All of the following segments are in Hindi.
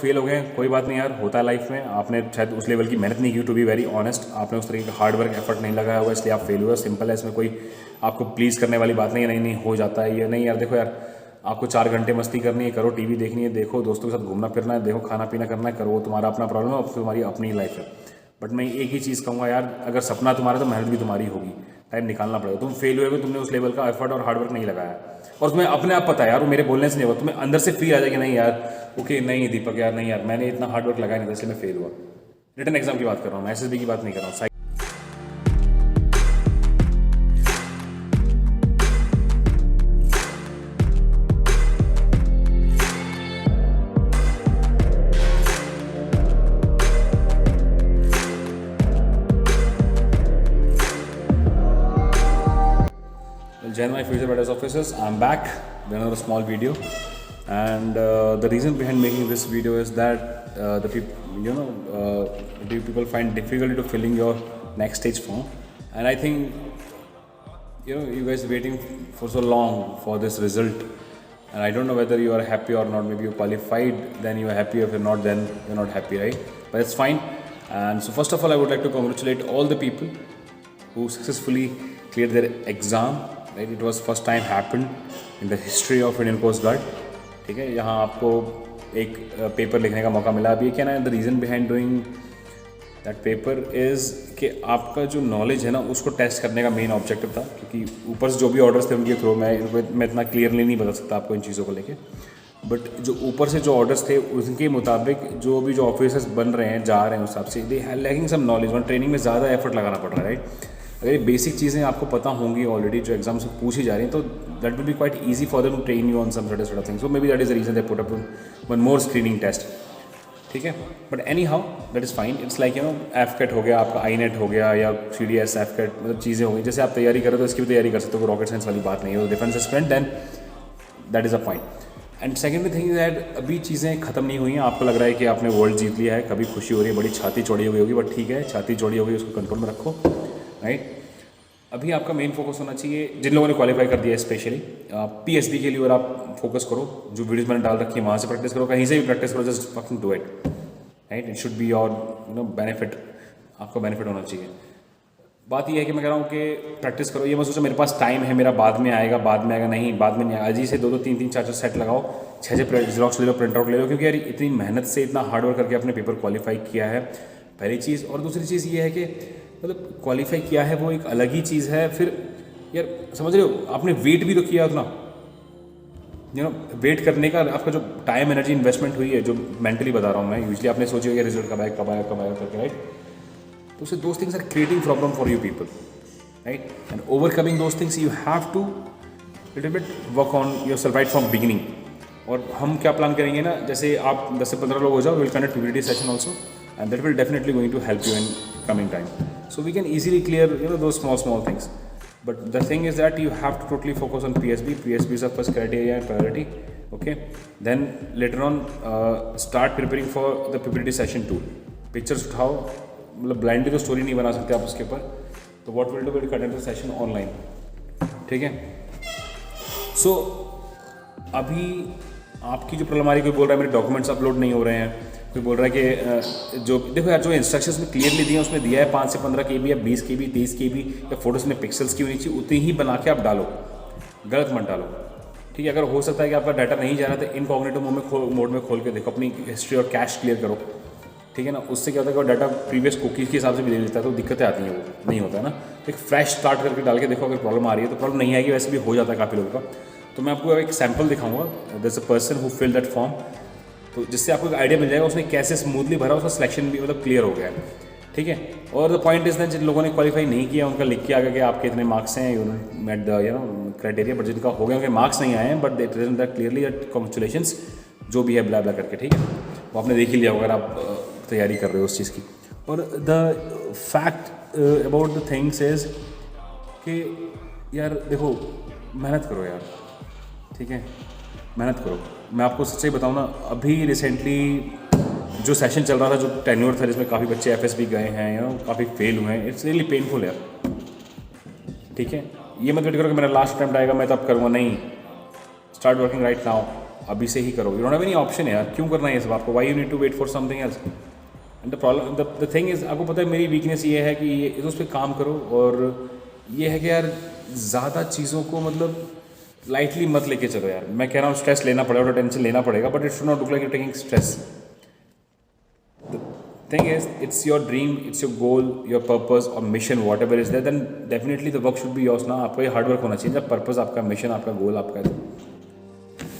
फेल हो गए, कोई बात नहीं यार, होता है लाइफ में। आपने शायद उस लेवल की मेहनत नहीं की, टू बी वेरी ऑनेस्ट। आपने उस तरीके का हार्ड वर्क एफर्ट नहीं लगाया हुआ, इसलिए आप फेल हुए। सिंपल है, इसमें कोई आपको प्लीज़ करने वाली बात नहीं है। नहीं नहीं हो जाता है ये, नहीं यार देखो यार, आपको 4 घंटे मस्ती करनी है, करो। टीवी देखनी है, देखो। दोस्तों के साथ घूमना फिरना है, देखो। खाना पीना करना है, करो। वो तुम्हारा अपना प्रॉब्लम है, तुम्हारी अपनी लाइफ है। बट मैं एक ही चीज़ कहूँगा यार, अगर सपना तुम्हारा तो मेहनत भी तुम्हारी होगी। टाइम निकालना पड़ेगा। तुम फेल हुए, तुमने उस लेवल का एफर्ट और हार्डवर्क नहीं लगाया, और तुम्हें अपने आप पता है यार, वो मेरे बोलने से नहीं होगा, तुम्हें अंदर से फील आ जाएगी, नहीं यार ओके, नहीं दीपक यार, नहीं यार, मैंने इतना हार्डवर्क लगाया नहीं था, इसलिए मैं फेल हुआ। रिटन एग्जाम की बात कर रहा हूँ, एसएसबी की बात नहीं कर रहा हूँ। Join my future Badass officers. I'm back with another small video, and the reason behind making this video is that the people find difficulty to filling your next stage form, and I think you guys waiting for so long for this result, and I don't know whether you are happy or not. Maybe you qualified, then you are happy. If you're not, then you're not happy, right? But it's fine. And so first of all, I would like to congratulate all the people who successfully cleared their exam. Right, it was first time happened in the history of Indian Coast Guard. ठीक है, यहाँ आपको एक पेपर लिखने का मौका मिला। अब ये क्या ना, the reason behind doing that paper is कि आपका जो नॉलेज है ना, उसको टेस्ट करने का मेन ऑब्जेक्टिव था। क्योंकि ऊपर से जो भी ऑर्डर्स थे उनके थ्रू मैं इतना क्लियरली नहीं बता सकता आपको इन चीज़ों को लेके, बट जो ऊपर से जो ऑर्डर्स थे उनके मुताबिक जो ऑफिसर्स बन रहे हैं, जा रहे हैं, उस हिसाब से they have lacking some knowledge. और ट्रेनिंग में ज़्यादा एफर्ट लगाना पड़ रहा है, राइट। अगर ये बेसिक चीज़ें आपको पता होंगी ऑलरेडी, जो एग्जाम से पूछी जा रही हैं, तो that will be quite easy for them to train you on some sort of things. So may be that is the reason they put up one more screening test. ठीक है, but anyhow that is fine. It's like एफकेट हो गया, आपका आईनेट हो गया, या CDS एफकेट, मतलब चीज़ें हो गई। जैसे आप तैयारी करो तो इसकी भी तैयारी कर सकते हो, रॉकेट साइंस वाली बात नहीं है। Defence aspirant, then that is a point. And second thing is that अभी चीज़ें खत्म नहीं हुई हैं। आपको लग रहा है कि आपने वर्ल्ड जीत लिया है, कभी खुशी हो रही है, बड़ी छाती चौड़ी हो गई होगी, बट ठीक है, छाती चौड़ी हो गई, उसको कंट्रोल में रखो, राइट। अभी आपका मेन फोकस होना चाहिए, जिन लोगों ने क्वालिफाई कर दिया है स्पेशली PSB के लिए, और आप फोकस करो। जो वीडियोस मैंने डाल रखी है वहाँ से प्रैक्टिस करो, कहीं से भी प्रैक्टिस करो, just fucking do it, right. It should be your benefit, आपको बेनिफिट होना चाहिए। बात यह है कि मैं कह रहा हूँ कि प्रैक्टिस करो। ये मत सोचो मेरे पास टाइम है, मेरा बाद में आएगा, बाद में आएगा। नहीं, बाद में नहीं आएगा। आज ही से 2-2 3-3 4-4 सेट लगाओ, 6 जेरोक्स ले लो, प्रिंट आउट ले लो, क्योंकि यार इतनी मेहनत से, इतना हार्डवर्क करके आपने पेपर क्वालिफाई किया है, पहली चीज़। और दूसरी चीज़ ये है कि मतलब क्वालिफाई किया है वो एक अलग ही चीज़ है। फिर यार समझ रहे हो, आपने वेट भी तो किया उतना, वेट करने का आपका जो टाइम एनर्जी इन्वेस्टमेंट हुई है, जो मेंटली बता रहा हूँ मैं। यूजली आपने सोची होगी रिजल्ट कब आएगा करके, राइट। तो so those things are creating problem for you people, right? And overcoming those things you have to little bit work on yourself right from beginning. और हम क्या प्लान करेंगे ना, जैसे आप 10 से 15 लोग हो जाओ, we'll conduct PPT session also, and that will definitely going to help you in coming time. So we can easily clear those small things. But the thing is that you have to totally focus on PSB. PSB is the first criteria and priority. Okay. Then later on start preparing for the PPT session tool. Pictures उठाओ, मतलब ब्लाइंडली तो स्टोरी नहीं बना सकते आप उसके ऊपर, तो what will do, will conduct the session online. ठीक है, सो अभी आपकी जो प्रॉब्लम आ रही है, कोई बोल रहा है मेरे डॉक्यूमेंट्स अपलोड नहीं हो रहे हैं, कोई बोल रहा है कि जो देखो यार, जो इंस्ट्रक्शंस में क्लियरली दिए हैं उसमें दिया है 5 से 15 KB या 20 KB 23 KB या फोटोज में पिक्सल्स की होनी चाहिए, उतनी ही बना के आप डालो, गलत मत डालो। ठीक है, अगर हो सकता है कि आपका डाटा नहीं जा रहा तो इनकॉग्निटिव मोड में खोल के देखो, अपनी हिस्ट्री और कैश क्लियर करो। ठीक है ना, उससे क्या होता है कि डाटा प्रीवियस कुकीज़ के हिसाब से भी ले लेता है, तो दिक्कतें आती हैं, वो नहीं होता है ना। तो एक फ्रेश स्टार्ट करके डाल के देखो, अगर प्रॉब्लम आ रही है तो प्रॉब्लम नहीं आएगी, वैसे भी हो जाता है काफ़ी लोगों का। तो मैं आपको एक सैम्पल दिखाऊंगा, there is a person who fill that form, तो जिससे आपको एक आइडिया मिल जाएगा उसने कैसे स्मूथली भरा, उसका सिलेक्शन भी मतलब क्लियर हो गया है। ठीक है, और द पॉइंट इज दैट जिन लोगों ने क्वालिफाई नहीं किया उनका लिख के आ गया कि आपके इतने मार्क्स हैं, you met the criteria, but जिनका हो गया उनके मार्क्स नहीं आए हैं, but they present that clearly that congratulations, जो भी है ब्ला ब्ला करके। ठीक है, वो आपने देख ही लिया अगर आप तैयारी कर रहे हो उस चीज़ की। और the fact about the things is कि यार देखो, मेहनत करो यार, ठीक है, मेहनत करो। मैं आपको सच्चाई बताऊँ ना, अभी रिसेंटली जो सेशन चल रहा था, जो टेन्योर था, जिसमें काफ़ी बच्चे FSB गए हैं, काफ़ी फेल हुए हैं, इट्स रियली पेनफुल यार। ठीक है, ये मत वेट करो कि मेरा लास्ट अटेम्प्ट आएगा मैं तब करूँगा, नहीं, स्टार्ट वर्किंग राइट नाउ। अभी से ही करो, you don't have any option है यार, क्यों करना है ये सब आपको, why you need to wait for something else. And the problem the thing is, आपको पता है मेरी वीकनेस ये है कि ये उस पर काम करो, और ये है कि यार ज़्यादा चीज़ों को मतलब लाइटली मत लेके चलो यार। मैं कह रहा हूँ स्ट्रेस लेना पड़ेगा, टेंशन लेना पड़ेगा, but it should not look like you taking stress. Thing is, it's your dream, it's your goal, your purpose or mission, whatever is there, then definitely the work should be yours ना। आपका ये हार्ड वर्क होना चाहिए, जब पर्पस आपका, मिशन आपका, गोल आपका है,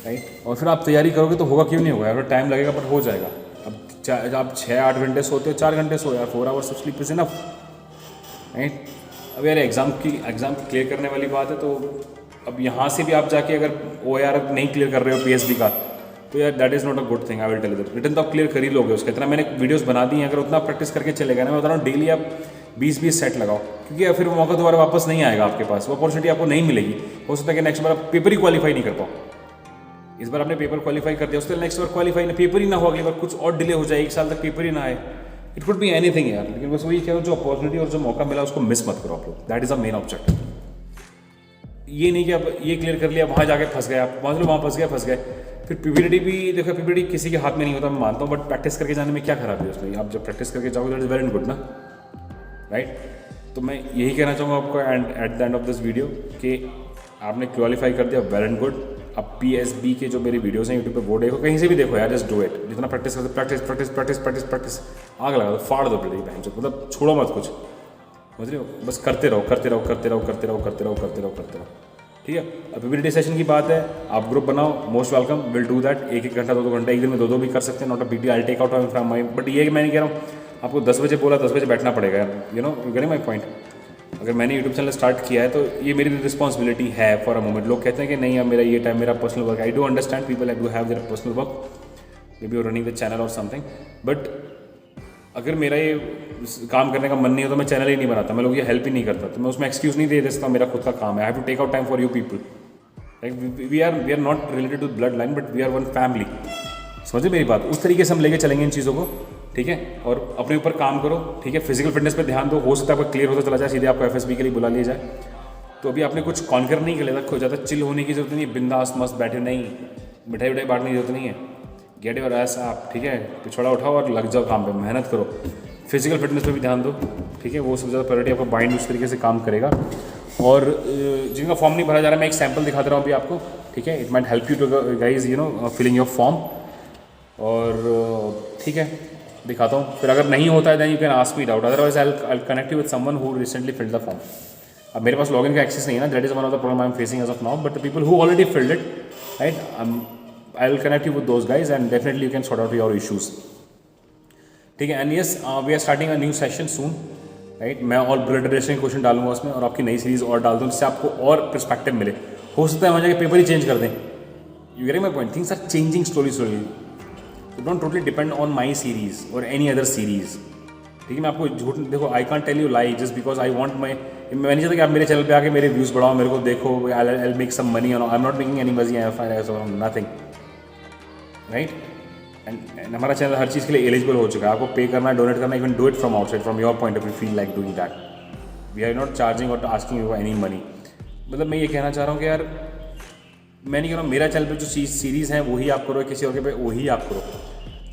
राइट। और फिर आप तैयारी करोगे तो होगा, क्यों नहीं होगा यार, टाइम लगेगा बट हो जाएगा। अब आप 6-8 घंटे सोते हो, 4 घंटे सो यार, 4 hours of sleep is enough, right. अब यार एग्ज़ाम की क्लियर करने वाली बात है, तो अब यहाँ से भी आप जाके अगर OAR नहीं क्लियर कर रहे हो PSB का, तो यार that is not a good thing. I will tell you that. Return तो आप क्लियर कर ही लोगे उसका, इतना मैंने वीडियोस बना दी हैं, अगर उतना प्रैक्टिस करके चलेगा ना, मैं बता रहा हूँ डेली आप 20-20 सेट लगाओ, क्योंकि फिर वो मौका दोबारा वापस नहीं आएगा आपके पास, वो अपॉर्चुनिटी आपको नहीं मिलेगी। हो सकता है कि नेक्स्ट बार आप पेपर ही क्वालिफाई नहीं कर पाओ। इस बार आपने पेपर क्वालिफाई कर दिया, उसके नेक्स्ट बार क्वालिफाई ना, पेपर ही ना हो, अगली बार कुछ और डिले हो जाए, 1 साल तक पेपर ही ना आए। इट कुड बी एनीथिंग यार, लेकिन बस वही कह रहा हूँ, जो अपॉर्चुनिटी और जो मौका मिला उसको मिस मत करो आप लोग, that is a main objective. ये नहीं कि अब ये क्लियर कर लिया, वहाँ जाके फंस गए आप, मान लो वहाँ फंस गए, फिर PPT भी देखो, PPT किसी के हाथ में नहीं होता, मैं मानता हूँ, बट प्रैक्टिस करके जाने में क्या खराबी है उसमें। आप जब प्रैक्टिस करके जाओगे दैट इज़ वेरी गुड ना, राइट। तो मैं यही कहना चाहूँगा आपको at the end of this video कि आपने क्वालिफाई कर दिया, वेल एंड गुड। अब PSB के जो मेरी वीडियोस हैं यूट्यूब पे वो देखो, कहीं से भी देखो यार, जस्ट डू इट। जितना प्रैक्टिस करते प्रैक्टिस आग लगा दो, फाड़ दो पड़ेगी बहन से, मतलब छोड़ो मत कुछ, समझ रहे हो, बस करते रहो। ठीक है। अब PPT सेशन की बात है, आप ग्रुप बनाओ, most welcome, will do that. 1-1 घंटा 2-2 घंटा, एक दिन में 2-2 भी कर सकते हैं, not a big deal, I take out from my. But ये कि मैं नहीं कह रहा हूँ आपको 10 बजे बोला 10 बजे बैठना पड़ेगा यार, you know, you getting my point. अगर मैंने यूट्यूब चैनल स्टार्ट किया है तो ये मेरी रिस्पॉन्सिबिलिटी है फॉर अ मोमेंट। लोग कहते हैं कि नहीं अब मेरा ये टाइम, मेरा personal work, I do understand, people do have their personal work, may be running the channel और समथिंग, बट अगर मेरा ये काम करने का मन नहीं हो तो मैं चैनल ही नहीं बनाता, मैं लोग ये हेल्प ही नहीं करता, तो मैं उसमें एक्सक्यूज़ नहीं दे सकता, मेरा खुद का काम है। I have to take out time for you people, like we are not related to blood line, but we are one family. समझे मेरी बात, उस तरीके से हम लेके चलेंगे इन चीज़ों को, ठीक है। और अपने ऊपर काम करो, ठीक है। फिजिकल फिटनेस पे ध्यान दो, हो सकता है आपका क्लियर होता चला जाए, सीधे आपको FSB के लिए बुला लिया जाए। तो अभी आपने कुछ कॉन्कर नहीं कर लिया, खो ज़्यादा चिल होने की जरूरत नहीं है, बिंदास मस्त बैठे, नहीं मिठाई विठाई बांटने की जरूरत नहीं है, गेट योर एस आप, ठीक है। पिछड़ा उठाओ और लग जाओ काम पे, मेहनत करो। फिजिकल फिटनेस पे भी ध्यान दो, ठीक है। वो सबसे ज़्यादा प्रायोरिटी, आपका माइंड उस तरीके से काम करेगा। और जिनका फॉर्म नहीं भरा जा रहा, मैं एक सैम्पल दिखा दे रहा हूँ अभी आपको, ठीक है। It might help you to guys, you know, filling your form. और ठीक है, दिखाता हूँ, फिर अगर नहीं होता है then you can ask me doubt, otherwise I connect you with someone who recently filled the form. अब मेरे पास लॉगिन का एक्सेस नहीं है ना, that is one of the problem I am facing as of now, but the people who already filled it, right, I will connect you with those guys and definitely you can sort out your issues, ठीक है। And yes, we are starting a new session soon, right. मैं और ब्लड रिलेशन के क्वेश्चन डालूंगा उसमें, और आपकी नई सीरीज और डाल दूँ, जिससे आपको और पर्सपेक्टिव मिले। हो सकता है वहाँ जाके पेपर ही चेंज कर दें, you getting my point, things are changing slowly. Don't totally depend on my series और एनी अदर सीरीज, ठीक है। मैं आपको झूठ, देखो, I can't tell you lie just because I want my, मैं नहीं चाहता कि आप मेरे चैनल पे आके मेरे व्यूज़ बढ़ाओ, मेरे को देखो, I make some money, I am not making any money, nothing, right. And हमारा चैनल हर चीज़ के लिए एलिजिबल हो चुका है, आपको पे करना है, डोनेट करना है, you can do it from outside, from your point of view, feel like doing that, we are not charging और आस्किंग यू एनी मनी। मतलब मैं ये कहना चाह रहा हूँ कि यार, मैं नहीं कह रहा हूँ मेरा चैनल पे जो सीरीज़ है वही आप करो, किसी और के पे वही आप करो,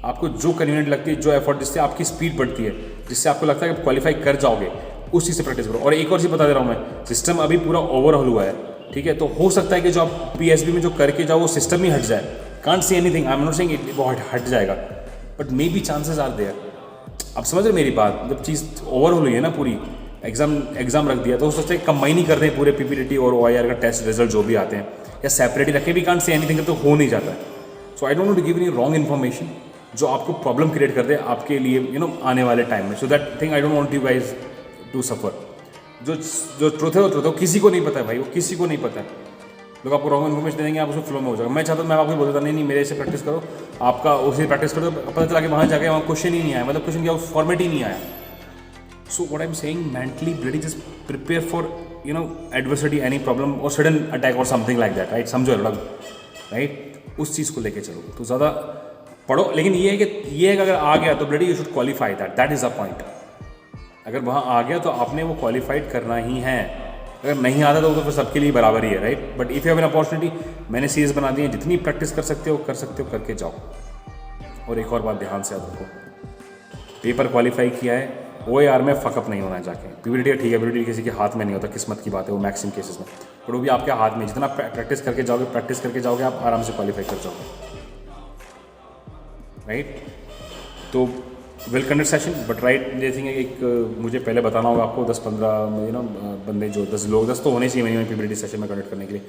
आपको जो कन्वीनियंट लगती है, जो एफर्ट, जिससे आपकी स्पीड बढ़ती है, जिससे आपको लगता है कि आप क्वालिफाई कर जाओगे, उस चीज़ से प्रैक्टिस करो। और एक और चीज़ बता दे रहा हूँ मैं, सिस्टम अभी पूरा ओवरऑल हुआ है, ठीक है। तो हो सकता है कि जो आप PSB में जो करके जाओ वो सिस्टम ही हट जाए, can't see anything, I am not saying वो हट जाएगा, but may be chances are there. आप समझ रहे मेरी बात, जब चीज़ ओवरऑल हुई है ना पूरी, एग्जाम रख दिया, तो हो सकता है कंबाइन ही कर दें पूरे PPT और OIR का टेस्ट रिजल्ट जो भी आते हैं, या सेपरेट ही रखे भी, कांट सी एनीथिंग, तो हो नहीं जाता है। So I don't want to give any wrong information जो आपको प्रॉब्लम क्रिएट कर दे आपके लिए, यू नो, आने वाले टाइम में। So that thing I don't want you guys to suffer. जो ट्रुथ है वो ट्रुथ है, किसी को नहीं पता है भाई, वो किसी को नहीं पता है। लोग आपको रॉन्ग इन्फॉर्मेशन देंगे, आप उसमें फ्लो में हो जाएगा। मैं चाहता हूँ, मैं आपको बोलता नहीं मेरे से प्रैक्टिस करो, आपका उसी प्रैक्टिस करो, तो पता चला कि वहाँ जाके वहाँ क्वेश्चन ही नहीं आया, मतलब क्वेश्चन क्या फॉर्मेट ही नहीं आया। So what I am saying, mentally ready, just prepare for, you know, adversity, any problem और सडन अटैक और समथिंग लाइक दैट, राइट। समझो अलग, राइट, उस चीज़ को लेके चलो, तो ज़्यादा पढ़ो। लेकिन ये है कि अगर आ गया तो bloody you should qualify that is a point. अगर वहाँ आ गया तो आपने वो क्वालिफाइड करना ही है। अगर नहीं आता तो फिर सबके लिए बराबर ही है, right. But if you have an opportunity, मैंने सीरीज बना दी है, जितनी प्रैक्टिस कर सकते हो करके जाओ। और एक और बात ध्यान से याद रखो, पेपर क्वालिफाई किया है, OAR में फकअप नहीं होना है जाके। PBT ठीक है, PBT किसी के हाथ में नहीं होता, किस्मत की बात है वो मैक्सिमम केसेस में, बट वो भी आपके हाथ में। जितना प्रैक्टिस करके जाओगे आप आराम से क्वालिफाई कर जाओगे, राइट। तो well conduct session, but right ये थिंग है एक मुझे पहले बताना होगा आपको 10-15 बंदे, जो 10 लोग, 10 तो होने चाहिए मिनिमम PBT सेशन में कंडक्ट करने के लिए।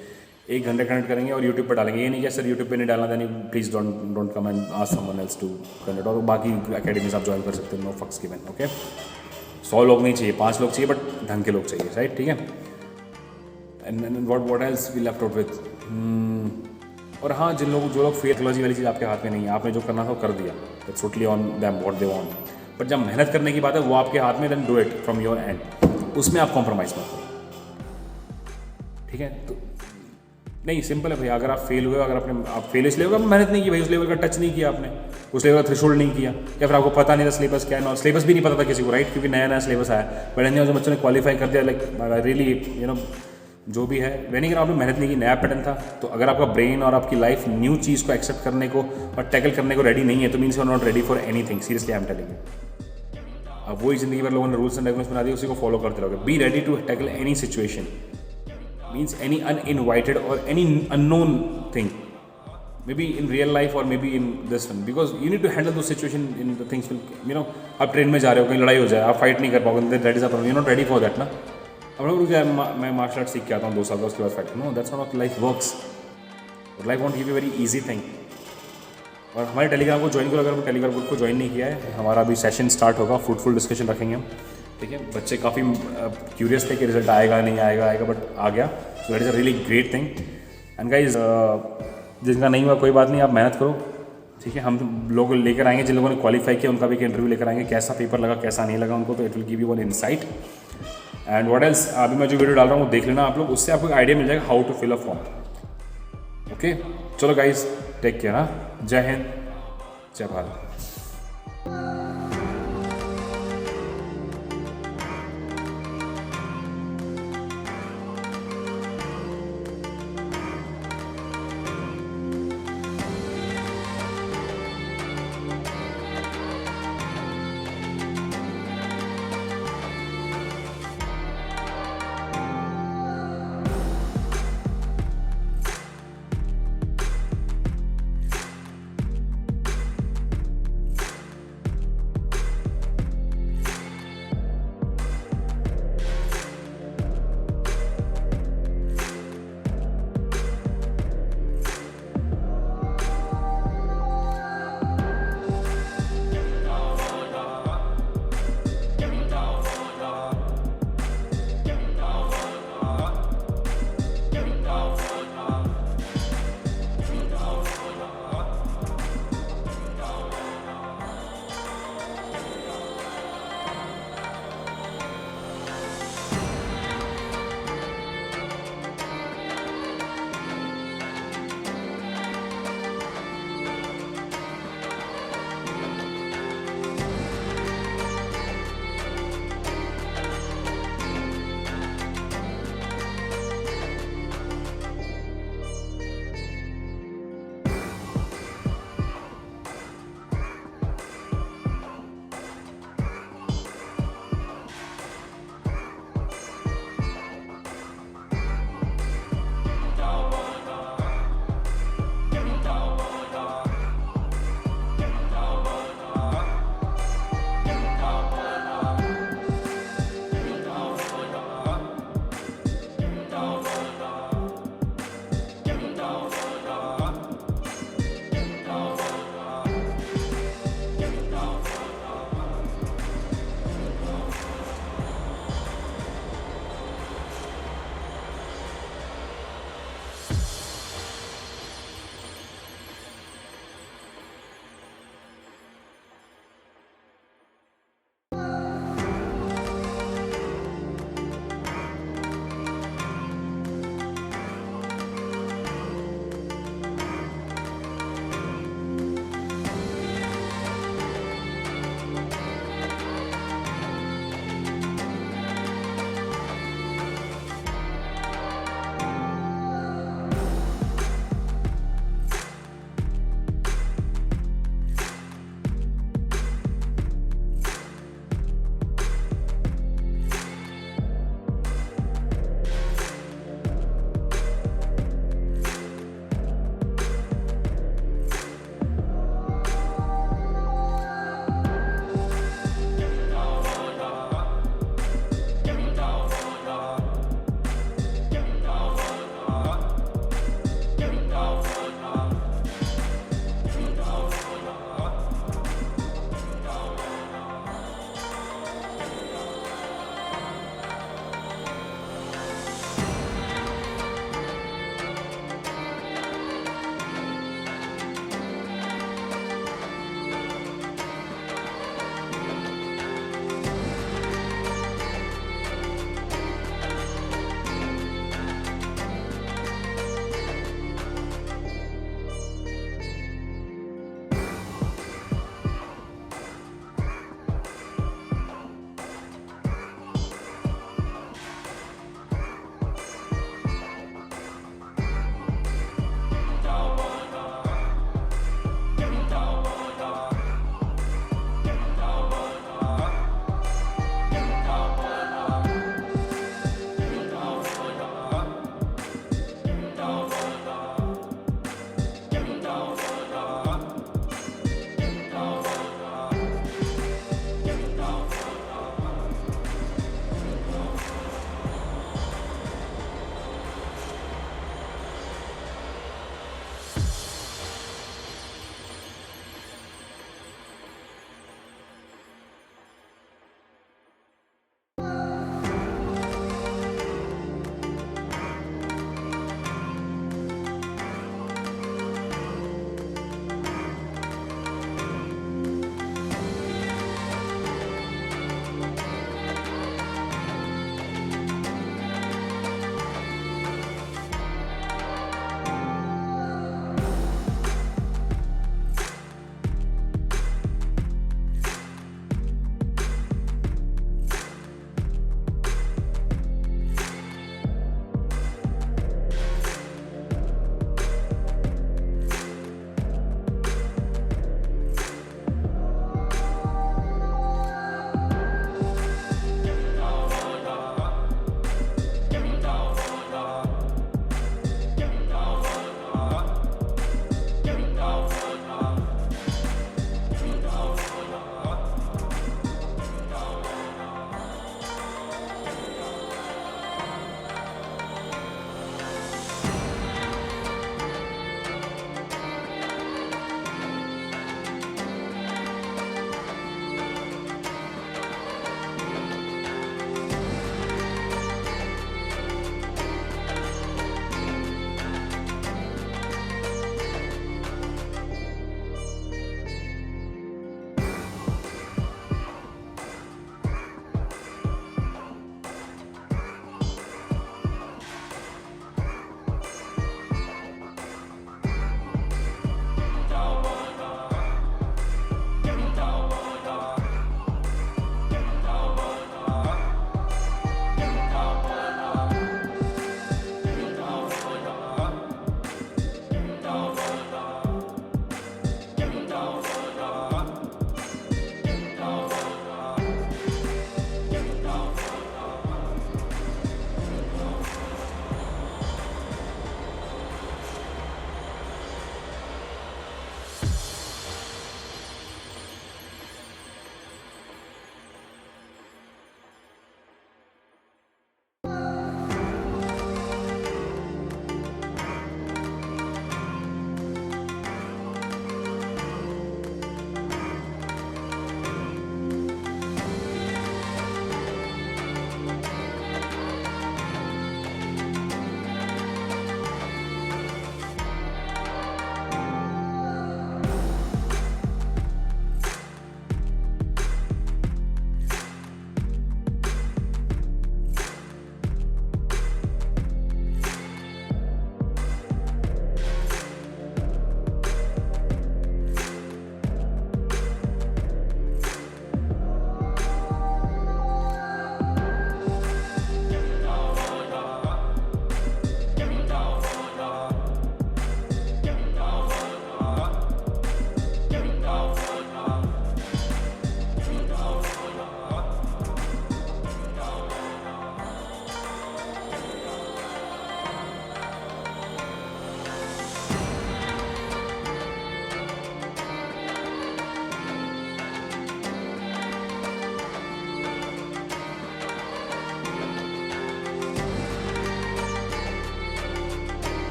1 घंटे कंडक्ट करेंगे और यूट्यूब पर डालेंगे। ये नहीं कि सर यूट्यूब पे नहीं डालना, then please don't come and ask someone else to conduct. और बाकी अकेडमीज आप ज्वाइन कर सकते हो, नो फक्स गिवन, ओके। 100 लोग नहीं चाहिए, 5 लोग चाहिए, बट ढंग के लोग चाहिए, राइट, ठीक है। And what else we left out with. और हाँ, जो लोग फेथोलॉजी वाली चीज़ आपके हाथ में नहीं है, आपने जो करना था वो कर दिया, that's totally on them what they want. But जब मेहनत करने की बात है वो आपके हाथ में, then do it from your end, उसमें आप कॉम्प्रोमाइज़ मत करो, ठीक है। तो नहीं, सिंपल है भैया, अगर आप फेल हुए, अगर आप फेल इसलिए होगा मेहनत नहीं की भाई, उस लेवल का टच नहीं किया आपने, उस लेवल का थ्रेशोल्ड नहीं किया, या फिर आपको पता नहीं था सिलेबस क्या है, और सिलेबस भी नहीं पता था किसी को, राइट, क्योंकि नया सिलेबस आया। बट जो बच्चों ने क्वालिफाई कर दिया, लाइक रियली जो भी है, वेनिंग आपने मेहनत नहीं की, नया पैटर्न था। तो अगर आपका ब्रेन और आपकी लाइफ न्यू चीज़ को एक्सेप्ट करने को और टैकल करने को रेडी नहीं है, तो means you are not ready for anything, seriously I am telling you. अब वही ज़िंदगी भर लोगों ने रूल्स एंड रेगुलेशंस बना दिए, उसी को फॉलो करते रहोगे। Be ready to tackle any situation, means any uninvited or any unknown thing, maybe in real life or maybe in this one, because you need to handle those situation in the things will, आप ट्रेन में जा रहे हो, कहीं लड़ाई हो जाए, आप फाइट नहीं कर पाओगे, that is a problem, you not ready for that ना। अब लोग मैं मार्शल आर्ट सीख के आता हूँ 2 साल का, उसके बाद fight, no, that's not life works. और life won't give you very easy thing. और हमारे टेलीग्राम को ज्वाइन करो, अगर टेलीग्राम ग्रुप को ज्वाइन नहीं किया है, हमारा अभी सेशन स्टार्ट होगा, फ्रूटफुल डिस्कशन रखेंगे हम, ठीक है। बच्चे काफ़ी क्यूरियस थे कि रिजल्ट आएगा नहीं आएगा, बट आ गया, so that is a really great thing. And guys, जिनका नहीं हुआ कोई बात नहीं, आप मेहनत करो, ठीक है। हम लोग लेकर आएंगे, जिन लोगों ने क्वालिफाई किया उनका भी एक इंटरव्यू लेकर आएंगे, कैसा पेपर लगा कैसा नहीं लगा उनको, तो it will give you one insight. And what else, अभी मैं जो वीडियो डाल रहा हूँ वो देख लेना आप लोग, उससे आपको आइडिया मिल जाएगा how to fill a form, okay. चलो गाइज, टेक केयर, हाँ, जय हिंद, जय भारत।